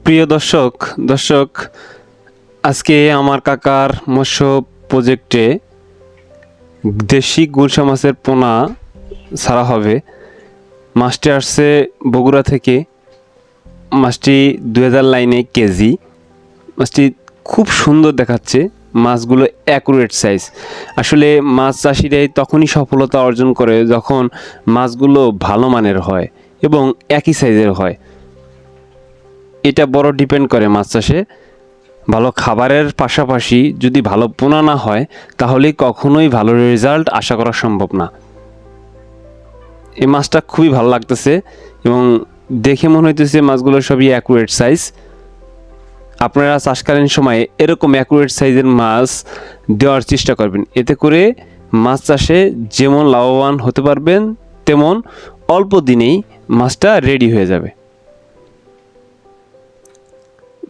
প্রিয় দর্শক আজকে আমার কাকার মৎস্য প্রজেক্টে দেশি গুলশা মাছের পোনা ছাড়া হবে। মাছটি আসছে বগুড়া থেকে। মাছটি 2000 লাইনে কেজি। মাছটি খুব সুন্দর দেখাচ্ছে। মাছগুলো অ্যাকুরেট সাইজ। আসলে মাছ চাষিরাই তখনই সফলতা অর্জন করে যখন মাছগুলো ভালো মানের হয় এবং একই সাইজের হয়। এটা বড় ডিপেন্ড করে মাছ চাষে। ভালো খাবারের পাশাপাশি যদি ভালো পোনা না হয় তাহলে কখনোই ভালো রেজাল্ট আশা করা সম্ভব না। এই মাছটা খুবই ভালো লাগতেছে এবং দেখে মনে হইতেছে মাছগুলো সবই অ্যাকুরেট সাইজ। আপনারা চাষকালীন সময়ে এরকম অ্যাকুরেট সাইজের মাছ দেওয়ার চেষ্টা করবেন। এতে করে মাছ চাষে যেমন লাভবান হতে পারবেন তেমন অল্প দিনেই মাছটা রেডি হয়ে যাবে।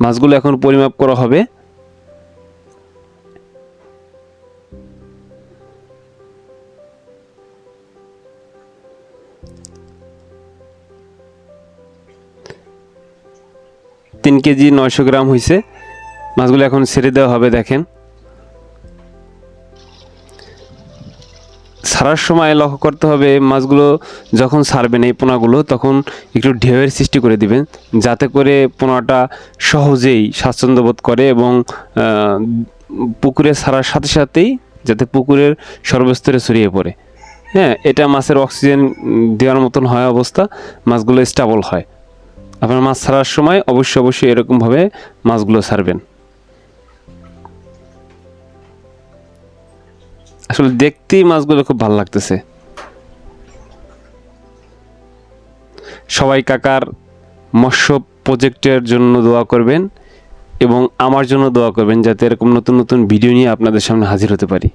মাছগুলো এখন পরিমাপ করা হবে। তিন কেজি 900 গ্রাম হয়েছে। মাছগুলো এখন ছেড়ে দেওয়া হবে। দেখেন, ছাড়ার সময় লক্ষ্য করতে হবে মাছগুলো যখন ছাড়বেন এই পোনাগুলো তখন একটু ঢেউয়ের সৃষ্টি করে দিবেন, যাতে করে পোনাটা সহজেই স্বাচ্ছন্দ্য বোধ করে এবং পুকুরে ছাড়ার সাথে সাথেই যাতে পুকুরের সর্বস্তরে ছড়িয়ে পড়ে। হ্যাঁ, এটা মাছের অক্সিজেন দেওয়ার মতন হয় অবস্থা, মাছগুলো স্টেবল হয়। আপনার মাছ ছাড়ার সময় অবশ্যই এরকমভাবে মাছগুলো ছাড়বেন। আসলে দেখতেই মাছগুলো খুব ভালো লাগতেছে। সবাই কাকার মৎস্য প্রজেক্টের জন্য দোয়া করবেন এবং আমার জন্য দোয়া করবেন, যাতে এরকম নতুন নতুন ভিডিও নিয়ে আপনাদের সামনে হাজির হতে পারি।